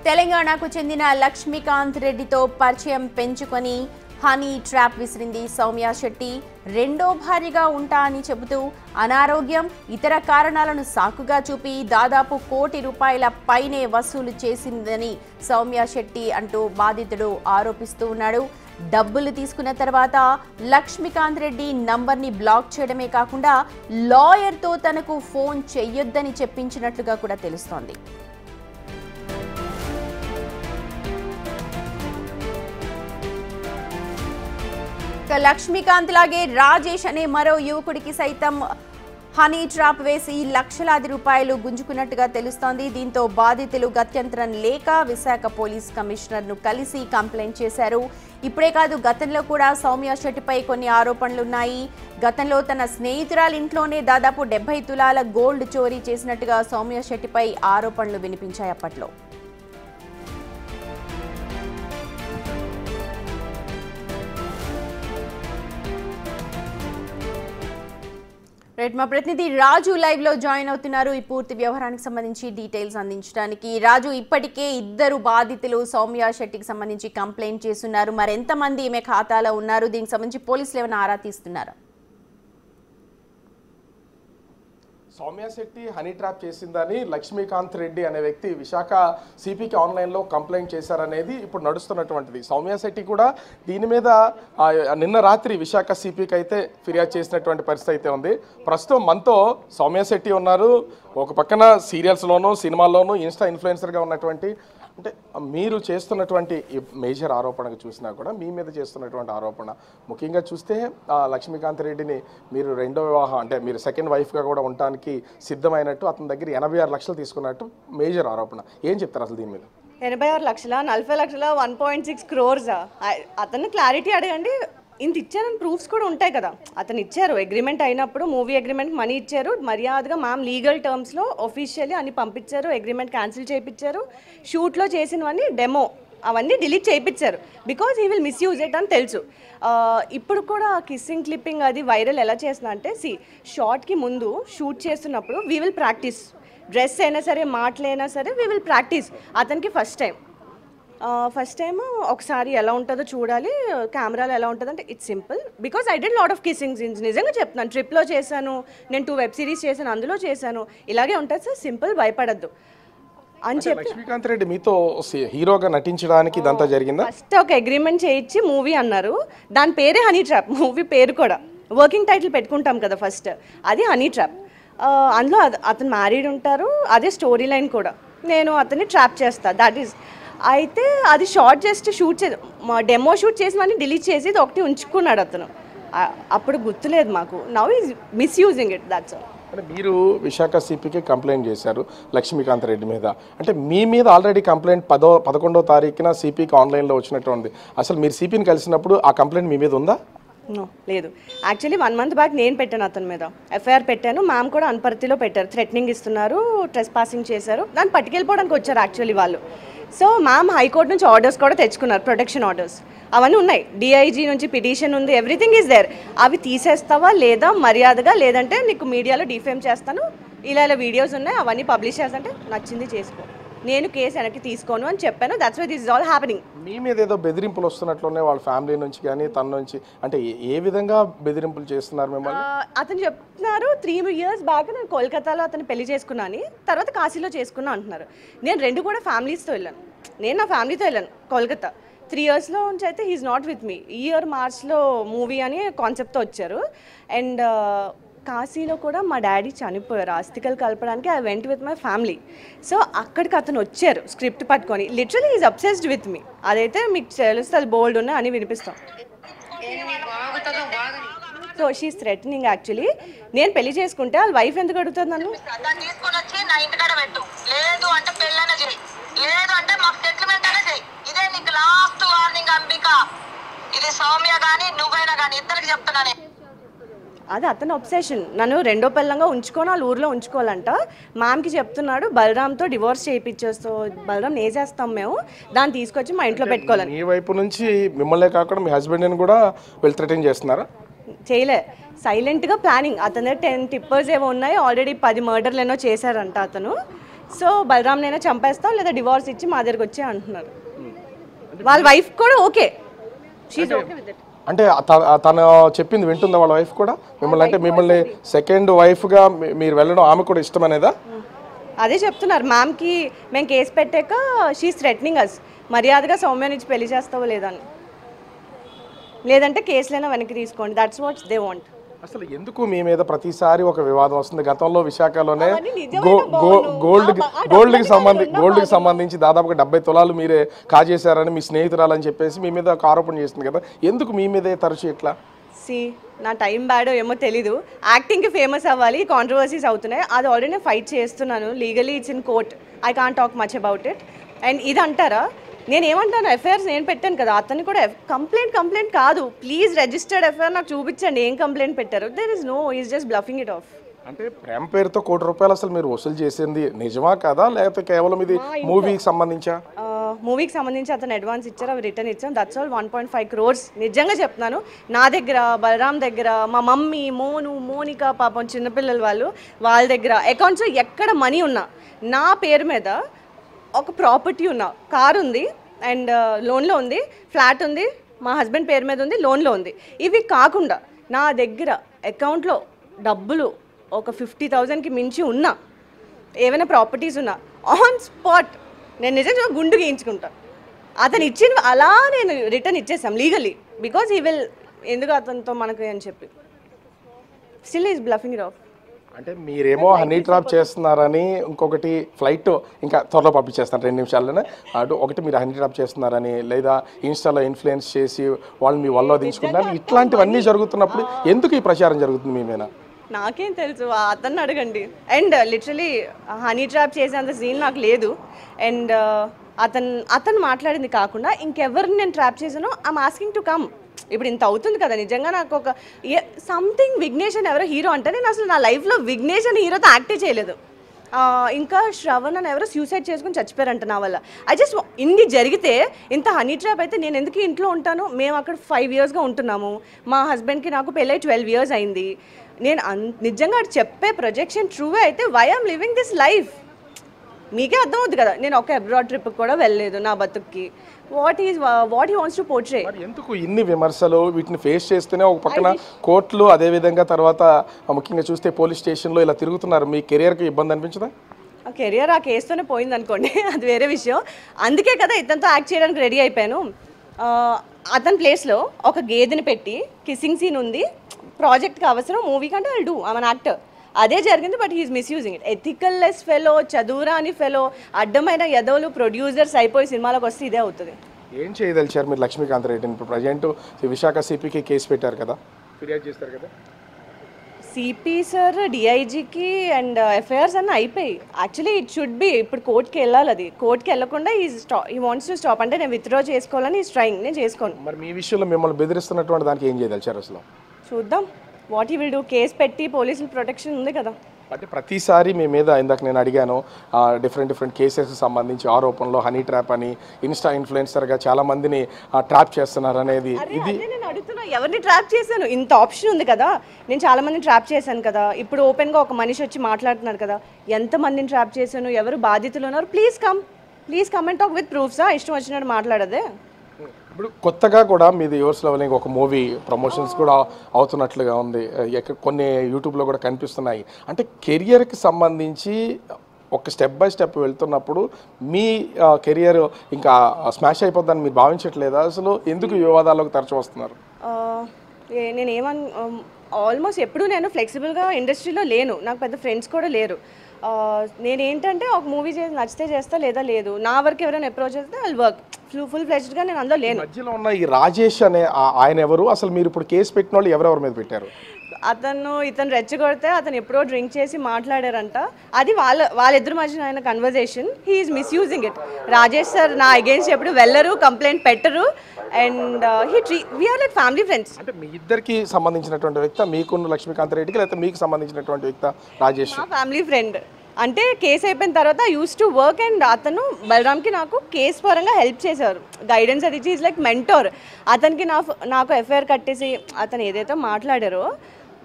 తెలంగాణకు చెందిన లక్ష్మీకాంత్ రెడ్డితో పరిచయం పెంచుకొని హనీ ట్రాప్ విసిరింది సౌమ్య శెట్టి. రెండో భార్యగా ఉంటా అని చెబుతూ అనారోగ్యం, ఇతర కారణాలను సాకుగా చూపి దాదాపు ₹1 కోటి పైనే వసూలు చేసిందని సౌమ్య శెట్టి అంటూ బాధితుడు ఆరోపిస్తూ ఉన్నాడు. డబ్బులు తీసుకున్న తర్వాత లక్ష్మీకాంత్ రెడ్డి నంబర్ని బ్లాక్ చేయడమే కాకుండా లాయర్తో తనకు ఫోన్ చెయ్యొద్దని చెప్పించినట్లుగా కూడా తెలుస్తోంది. లక్ష్మీకాంత్ లాగే రాజేష్ అనే మరో యువకుడికి సైతం హనీ ట్రాప్ వేసి లక్షలాది రూపాయలు గుంజుకున్నట్టుగా తెలుస్తోంది. దీంతో బాధితులు గత్యంతరం లేక విశాఖ పోలీస్ కమిషనర్ను కలిసి కంప్లైంట్ చేశారు. ఇప్పుడే కాదు, గతంలో కూడా సౌమ్య శెట్టిపై కొన్ని ఆరోపణలున్నాయి. గతంలో తన స్నేహితురాలి ఇంట్లోనే దాదాపు 70 తులాల గోల్డ్ చోరీ చేసినట్టుగా సౌమ్య శెట్టిపై ఆరోపణలు వినిపించాయి అప్పట్లో. మా ప్రతినిధి రాజు లైవ్ లో జాయిన్ అవుతున్నారు ఈ పూర్తి వ్యవహారానికి సంబంధించి డీటెయిల్స్ అందించడానికి. రాజు, ఇప్పటికే 2 బాధితులు సౌమ్య శెట్టికి సంబంధించి కంప్లైంట్ చేస్తున్నారు. మరి ఎంతమంది ఈమె ఖాతాలో ఉన్నారు? దీనికి సంబంధించి పోలీసులు ఏమైనా ఆరా తీస్తున్నారా? సౌమ్య శెట్టి హనీ ట్రాప్ చేసిందని లక్ష్మీకాంత్ రెడ్డి అనే వ్యక్తి విశాఖ సిపికి ఆన్లైన్లో కంప్లైంట్ చేశారనేది ఇప్పుడు నడుస్తున్నటువంటిది. సౌమ్య శెట్టి కూడా దీని మీద నిన్న రాత్రి విశాఖ సిపికి అయితే ఫిర్యాదు చేసినటువంటి పరిస్థితి అయితే ఉంది. ప్రస్తుతం మనతో సౌమ్య శెట్టి ఉన్నారు. ఒక పక్కన సీరియల్స్లోనూ సినిమాల్లోనూ ఇన్స్టా ఇన్ఫ్లుయెన్సర్గా ఉన్నటువంటి, అంటే మీరు చేస్తున్నటువంటి మేజర్ ఆరోపణకు చూసినా కూడా మీ మీద చేస్తున్నటువంటి ఆరోపణ ముఖ్యంగా చూస్తే లక్ష్మీకాంత్ రెడ్డిని మీరు రెండో వివాహం, అంటే మీరు సెకండ్ వైఫ్గా కూడా ఉండటానికి సిద్ధమైనట్టు, అతని దగ్గర 86 లక్షలు తీసుకున్నట్టు మేజర్ ఆరోపణ. ఏం చెప్తారు అసలు దీని మీద? 86 లక్షల 40 లక్షల 1.6 crores. అతన్ని క్లారిటీ అడగండి. ఇంత ఇచ్చారని ప్రూఫ్స్ కూడా ఉంటాయి కదా. అతను ఇచ్చారు, అగ్రిమెంట్ అయినప్పుడు మూవీ అగ్రిమెంట్ మనీ ఇచ్చారు, మర్యాదగా మ్యామ్ లీగల్ టర్మ్స్లో ఒఫీషియల్లీ అన్ని పంపించారు, అగ్రిమెంట్ క్యాన్సిల్ చేయించారు, షూట్లో చేసినవన్నీ డెమో అవన్నీ డిలీట్ చేయించారు. Because he will misuse it అని తెలుసు. ఇప్పుడు కూడా కిస్సింగ్ క్లిప్పింగ్ అది వైరల్ ఎలా చేస్తున్నా అంటే, షార్ట్కి ముందు షూట్ చేస్తున్నప్పుడు వీ విల్ ప్రాక్టీస్, డ్రెస్ అయినా సరే మాటలైనా సరే వీ విల్ ప్రాక్టీస్. అతనికి ఫస్ట్ టైం ఒకసారి ఎలా ఉంటుందో చూడాలి, కెమెరాలో ఎలా ఉంటుంది అంటే it's simple. Because I did lot of kissing scenes. నిజంగా చెప్తున్నాను, ట్రిప్లో చేశాను, నేను 2 వెబ్ సిరీస్ చేశాను, అందులో చేశాను. ఇలాగే ఉంటుంది సార్, సింపుల్, భయపడద్దు అని చెప్పి. లక్ష్మీకాంత్ రెడ్డి మీతో హీరోగా నటించడానికి ఇదంతా జరిగిందా? ఫస్ట్ ఒక అగ్రిమెంట్ చేయించి మూవీ అన్నారు, దాని పేరే హనీ ట్రాప్. మూవీ పేరు కూడా వర్కింగ్ టైటిల్ పెట్టుకుంటాం కదా ఫస్ట్, అది హనీ ట్రాప్. అందులో అతను మ్యారీడ్ ఉంటారు, అదే స్టోరీ లైన్ కూడా. నేను అతన్ని ట్రాప్ చేస్తాను, దట్ ఈస్. అయితే అది షార్ట్ జస్ట్ షూట్ చేసి, డెమో షూట్ చేసి మళ్ళీ డిలీట్ చేసి ఇది ఒకటి ఉంచుకున్నాడు అతను. అప్పుడు గుర్తులేదు మాకు. Now is misusing it, that's all. అంటే మీరు విశాఖ సిపికి కంప్లైంట్ చేశారు లక్ష్మీకాంత్ రెడ్డి మీద. అంటే మీ మీద ఆల్రెడీ కంప్లైంట్ 11వ తారీఖున సిపికి ఆన్లైన్లో వచ్చినట్టు ఉంది. అసలు మీరు సిపిని కలిసినప్పుడు ఆ కంప్లైంట్ మీ మీద ఉందా? లేదు. యాక్చువల్లీ 1 month బ్యాక్ నేను పెట్టాను అతని మీద, ఎఫ్ఐఆర్ పెట్టాను. మ్యామ్ కూడా అనపర్తిలో పెట్టారు, థ్రెటనింగ్ ఇస్తున్నారు, ట్రెస్ పాసింగ్ చేశారు. దాన్ని పట్టుకెళ్ళిపోవడానికి వచ్చారు యాక్చువల్లీ వాళ్ళు. సో మ్యామ్ హైకోర్టు నుంచి ఆర్డర్స్ కూడా తెచ్చుకున్నారు, ప్రొటెక్షన్ ఆర్డర్స్ అవన్నీ ఉన్నాయి. డిఐజీ నుంచి పిటిషన్ ఉంది, ఎవ్రీథింగ్ ఈజ్ దేర్. అవి తీసేస్తావా లేదా మర్యాదగా, లేదంటే నీకు మీడియాలో డిఫేమ్ చేస్తాను, ఇలా వీడియోస్ ఉన్నాయి అవన్నీ పబ్లిష్ చేస్తాంటే నచ్చింది చేసుకో, నేను కేసు వెనక్కి తీసుకోను అని చెప్పాను. That's why this is all happening. మీ మీద ఏదో బెదిరింపులు వస్తున్నట్లునే వాళ్ళ ఫ్యామిలీ నుంచి కానీ తన నుంచి, అంటే ఏ విధంగా బెదిరింపులు చేస్తున్నారు మిమ్మల్ని? అతను చెప్తున్నారు 3 years బ్యాక్ నేను కోల్కతాలో అతను పెళ్లి చేసుకున్నాను, తర్వాత కాశీలో చేసుకున్నా అంటున్నారు. నేను 2 కూడా ఫ్యామిలీస్తో వెళ్ళాను. నేను నా ఫ్యామిలీతో వెళ్ళాను కోల్కతా. 3 yearsలో నుంచి అయితే హీఈస్ నాట్ విత్ మీ. ఈ ఇయర్ మార్చ్లో మూవీ అని కాన్సెప్ట్తో వచ్చారు. అండ్ కాశీలో కూడా మా డాడీ చనిపోయారు, ఆస్తికలు కలపడానికి. I went with my family. So అక్కడికి అతను వచ్చారు స్క్రిప్ట్ పట్టుకొని. Literally is obsessed with me. అదైతే మీకు తెలుస్తుంది, బోల్డ్ ఉన్నాయి అని వినిపిస్తాం. So she's threatening actually. నేను పెళ్లి చేసుకుంటే వాళ్ళ వైఫ్ ఎందుకు అడుగుతుంది నన్ను? అది అతను అబ్సెషన్. నన్ను రెండో పిల్లంగా ఉంచుకొని వాళ్ళ ఊర్లో ఉంచుకోవాలంట. మ్యామ్కి చెప్తున్నాడు బలరామ్తో డివోర్స్ చేయించేస్తూ, బలరామ్ నేసేస్తాం మేము, దాన్ని తీసుకొచ్చి మా ఇంట్లో పెట్టుకోవాలని. మీ వైపు నుంచి మిమ్మల్నే కాకుండా మీ హస్బెండ్ని కూడా వీళ్ళు థ్రెటన్ చేస్తున్నారా? చేయలే, సైలెంట్గా ప్లానింగ్. అతని 10 టిప్పర్స్ ఏవో ఉన్నాయి, ఆల్రెడీ 10 మర్డర్లు ఏమో చేశారంట అతను. సో బలరామ్ నేనే చంపేస్తాం లేదా డివోర్స్ ఇచ్చి మా దగ్గరికి వచ్చి అంటున్నారు. వాళ్ళ వైఫ్ కూడా okay, she's okay with it. అంటే తను చెప్పింది వింటుందా వాళ్ళ వైఫ్ కూడా మిమ్మల్ని? అంటే మిమ్మల్ని సెకండ్ వైఫ్గా మీరు వెళ్ళడం ఆమె కూడా ఇష్టం అనేదా? అదే చెప్తున్నారు మ్యామ్కి, మేము కేసు పెట్టాక షీఈ్ థ్రెటనింగ్ అస్, మర్యాదగా సౌమ్య నుంచి పెళ్లి చేస్తావో లేదని, లేదంటే కేసులైనా వెనక్కి తీసుకోండి, దట్స్ వాట్ దే వాంట్. అసలు ఎందుకు మీ మీద ప్రతిసారి ఒక వివాదం వస్తుంది? గతంలో విశాఖలోనే గోల్డ్కి సంబంధించి దాదాపుగా 70 తులాలు మీరే కాజేశారని మీ స్నేహితురాలని చెప్పేసి మీ మీద ఒక ఆరోపణ చేస్తుంది కదా, ఎందుకు మీ మీదే తరచు ఇట్లా? నా టైం బ్యాడో ఏమో తెలీదు, యాక్టింగ్కి ఫేమస్ అవ్వాలి, కాంట్రవర్సీస్ అవుతున్నాయి, అది ఆల్రెడీ నేను ఫైట్ చేస్తున్నాను, legally it's in court, I can't talk much about it. And ఇది అంటారా, నేను ఏమంటాను, ఎఫ్ఐఆర్స్ నేను పెట్టాను కదా, అతన్ని కూడా కంప్లైంట్ కాదు, ప్లీజ్ రిజిస్టర్డ్ ఎఫ్ఐఆర్ నాకు చూపించండి, ఏం కంప్లైంట్ పెట్టారు, there is no, is just bluffing it off. అంటే ప్రేమ పేరుతో ₹1 కోటి అసలు మీరు వసూలు చేసింది నిజమా కదా, లేకపోతే కేవలం ఇది మూవీకి సంబంధించా? మూవీకి సంబంధించి అతను అడ్వాన్స్ ఇచ్చారు, అవి రిటర్న్ ఇచ్చాం, దట్స్ ఆల్. 1.5 crores నిజంగా చెప్తున్నాను, నా దగ్గర, బలరామ్ దగ్గర, మా మమ్మీ, మోనిక పాపం చిన్నపిల్లల వాళ్ళ దగ్గర అకౌంట్స్ ఎక్కడ మనీ ఉన్నా, నా పేరు మీద ఒక ప్రాపర్టీ ఉన్న కార్ ఉంది అండ్ లోన్లో ఉంది, ఫ్లాట్ ఉంది, మా హస్బెండ్ పేరు మీద ఉంది, లోన్లో ఉంది. ఇవి కాకుండా నా దగ్గర అకౌంట్లో డబ్బులు ఒక 50,000కి మించి ఉన్నా, ఏమైనా ప్రాపర్టీస్ ఉన్నా, ఆన్ స్పాట్ నేను నిజంగా గుండు గీయించుకుంటా. అతను ఇచ్చిన అలా నేను రిటర్న్ ఇచ్చేసాం లీగలీ, బికాజ్ ఈ విల్, ఎందుకు అతనితో మనకు అని చెప్పి, still is bluffing it off. అంటే మీరేమో హనీ ట్రాప్ చేస్తున్నారని, ఇంకొకటి ఫ్లైట్ ఇంకా త్వరలో పంపించేస్తాను 2 నిమిషాల్లోనే, అటు ఒకటి మీరు హనీ ట్రాప్ చేస్తున్నారని, లేదా ఇన్స్టాలో ఇన్ఫ్లుయెన్స్ చేసి వాళ్ళు మీ వల్ల దించుకుంటారు, ఇట్లాంటివన్నీ జరుగుతున్నప్పుడు ఎందుకు ఈ ప్రచారం జరుగుతుంది మీ మీద? నాకేం తెలుసు, అతన్ని అడగండి. అండ్ లిటరలీ హనీ ట్రాప్ చేసేంత సీన్ నాకు లేదు. అండ్ అతను మాట్లాడింది కాకుండా ఇంకెవరిని నేను ట్రాప్ చేశానో ఐఎమ్ ఆస్కింగ్ టు కమ్. ఇప్పుడు ఇంత అవుతుంది కదా, నిజంగా నాకు ఒక సంథింగ్ విఘ్నేష్ అని ఎవరో హీరో అంటే, నేను అసలు నా లైఫ్లో విఘ్నేష్ అని హీరోతో యాక్టే చేయలేదు. ఇంకా శ్రవణ్ అని ఎవరో సూసైడ్ చేసుకుని చచ్చిపోయారంట నా వల్ల. ఐ జస్ట్ ఇన్ని జరిగితే, ఇంత హనీ ట్రాప్ అయితే నేను ఎందుకు ఇంట్లో ఉంటాను? మేము అక్కడ 5 yearsగా ఉంటున్నాము, మా హస్బెండ్కి నాకు పెళ్ళై 12 years అయింది. నేను నిజంగా చెప్పే ప్రొజెక్షన్ ట్రూవే అయితే why I'm living this life మీకే అర్థమవుతుంది కదా. నేను ఒక అబ్రాడ్ ట్రిప్ కూడా వెళ్ళలేదు నా బతుక్కి. What he wants to portray. ఎందుకు ఇన్ని విమర్శలు? వీటిని ఫేస్ చేస్తేనే ఒక పక్కన కోర్టులు, అదేవిధంగా తర్వాత ముఖ్యంగా చూస్తే పోలీస్ స్టేషన్లో ఇలా తిరుగుతున్నారు. మీ కెరియర్కి ఇబ్బంది అనిపించదా? ఆ కెరియర్ ఆ కేసుతోనే పోయింది అనుకోండి, అది వేరే విషయం. అందుకే కదా ఇతనితో యాక్ట్ చేయడానికి రెడీ అయిపోయాను. అతని ప్లేస్లో ఒక గేదెని పెట్టి కిస్సింగ్ సీన్ ఉంది, ప్రాజెక్ట్కి అవసరం, మూవీ కంటే I'll do, I'm an actor. అదే జరిగింది. But he's misusing it. Ethical less fellow, చదువురాని ఫెలో, అడ్డమైన యదవులు ప్రొడ్యూసర్స్ అయిపోయి సినిమాలకు వస్తే ఇదే అవుతుంది. ఏం చేయదలిచారు మీరు లక్ష్మీకాంత్ రెడ్డిని? ఇప్పుడు ప్రజెంట్ విశాఖ సిపికి కేసు పెట్టారు కదా, ఫిర్యాదు చేస్తారు కదా. సిపి సార్, డిఐజీకి అండ్ ఎఫ్ఐఆర్స్ అన్నీ అయిపోయి, యాక్చువల్లీ ఇట్ షుడ్ బి ఇప్పుడు కోర్టుకి వెళ్ళాలి. అది కోర్టుకి వెళ్ళకుండా ఈ వాంట్స్ టు స్టాప్. అంటే నేను విత్డ్రా చేసుకోవాలని ఈజ్ ట్రైంగ్, నేను చేసుకోను. మరి మీ విషయంలో మిమ్మల్ని బెదిరిస్తున్నటువంటి దానికి ఏం చేయదలిచారు అసలు? చూద్దాం what he will do. Case పెట్టి పోలీసుల ప్రొటెక్షన్ ఉంది కదా. అంటే ప్రతిసారి మీ మీద, ఇందాక నేను అడిగాను, డిఫరెంట్ కేసెస్కి సంబంధించి ఆరోపణలు, హనీ ట్రాప్ అని, ఇన్స్టా ఇన్ఫ్లుయెన్సర్గా చాలా మందిని ట్రాప్ చేస్తున్నారు అనేది. ఇది నేను అడుగుతున్నా, ఎవరిని ట్రాప్ చేశాను? ఇంత ఆప్షన్ ఉంది కదా, నేను చాలా మందిని ట్రాప్ చేశాను కదా. ఇప్పుడు ఓపెన్గా ఒక మనిషి వచ్చి మాట్లాడుతున్నారు కదా, ఎంతమందిని ట్రాప్ చేశాను, ఎవరు బాధితులు ఉన్నారు? Please come and talk with ప్రూఫ్సా? ఇష్టం వచ్చినట్టు మాట్లాడదే. ఇప్పుడు కొత్తగా కూడా మీది యువర్స్ లెవెలింగ్ ఒక మూవీ ప్రమోషన్స్ కూడా అవుతున్నట్లుగా ఉంది, కొన్ని యూట్యూబ్లో కూడా కనిపిస్తున్నాయి. అంటే కెరియర్కి సంబంధించి ఒక స్టెప్ బై స్టెప్ వెళ్తున్నప్పుడు మీ కెరియర్ ఇంకా స్మాష్ అయిపోద్దని మీరు భావించట్లేదా? అసలు ఎందుకు వివాదాల్లోకి తరచు వస్తున్నారు? నేను ఆల్మోస్ట్ ఎప్పుడు నేను ఫ్లెక్సిబుల్గా ఇండస్ట్రీలో లేను, నాకు పెద్ద ఫ్రెండ్స్ కూడా లేరు. నేనేంటంటే ఒక మూవీ నచ్చితే చేస్తా, లేదా లేదు. నా వర్క్ ఎవరైనా అప్రోచ్ చేస్తే ఐల్ వర్క్. ఫుల్ ఫ్లెజ్డ్గా నేను అందులో లేను. మధ్యలో ఉన్న ఈ రాజేష్ అనే ఆయన ఎవరు? అసలు మీరు ఇప్పుడు కేసు పెట్టిన వాళ్ళు ఎవరెవరి మీద పెట్టారు? ఇతను రెచ్చగొడితే అతను ఎప్పుడో డ్రింక్ చేసి మాట్లాడారంట. అది వాళ్ళిద్దరి మధ్యన ఆయన conversation. He's misusing it. Rajesh sir నా అగేన్స్ట్ ఎప్పుడు వెళ్ళరు, కంప్లైంట్ పెట్టరు. And we're like family friends. అంటే మీ ఇద్దరికి సంబంధించినటువంటి వ్యక్తి మీకున్న లక్ష్మీకాంత్ రెడ్డికి, లేకపోతే మీకు సంబంధించినటువంటి వ్యక్తి రాజేష్? Family friend. అంటే కేసు అయిపోయిన తర్వాత యూస్ టు వర్క్. అండ్ అతను బలరామ్కి నాకు కేసు పరంగా హెల్ప్ చేశారు, గైడెన్స్ అది ఇచ్చి. Is like mentor. అతనికి నాకు ఎఫ్ఐఆర్ కట్టేసి అతను ఏదైతే మాట్లాడారో,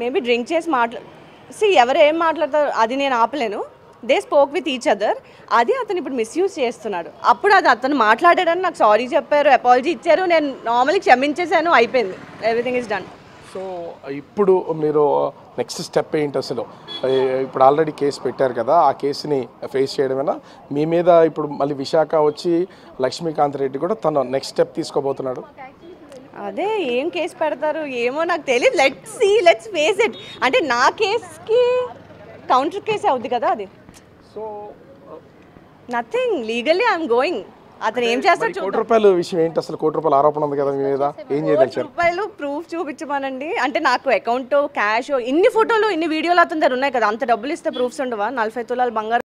మేబీ డ్రింక్ చేసి ఎవరు ఏం మాట్లాడతారో అది నేను ఆపలేను. They spoke with each other. అది అతను ఇప్పుడు మిస్యూజ్ చేస్తున్నాడు. అప్పుడు అది అతను మాట్లాడాడని నాకు సారీ చెప్పారు, అపాలజీ ఇచ్చారు, నేను నార్మల్గా క్షమించేశాను, అయిపోయింది, ఎవ్రీథింగ్ ఇస్ డన్. సో ఇప్పుడు మీరు నెక్స్ట్ స్టెప్ ఏంటి అసలు? ఇప్పుడు ఆల్రెడీ కేసు పెట్టారు కదా, ఆ కేసుని ఫేస్ చేయడమేనా? మీ మీద ఇప్పుడు మళ్ళీ విశాఖ వచ్చి లక్ష్మీకాంత్ రెడ్డి కూడా తను నెక్స్ట్ స్టెప్ తీసుకోబోతున్నాడు. అదే ఏం కేసు పెడతారు ఏమో నాకు తెలియదు. Let's face it. అంటే నా కేసుకి కౌంటర్ కేసే అవుద్ది కదా అది. So nothing legally I'm going. అతను ఏం చేస్తాడు ₹1 విషయం ఏంటి అసలు? ₹1 ఆరోపణ ఉంది కదా మీ మీద, ఏం చేయదలిచారు? ₹1 ప్రూఫ్ చూపించమనండి. అంటే నాకు అకౌంట్ క్యాష్ ఇన్ని ఫోటోలు ఇన్ని వీడియోలు అతని దగ్గర ఉన్నాయి కదా, అంత డబ్బులు ఇస్తే ప్రూఫ్స్ ఉండవా? 40 తులాలు బంగారం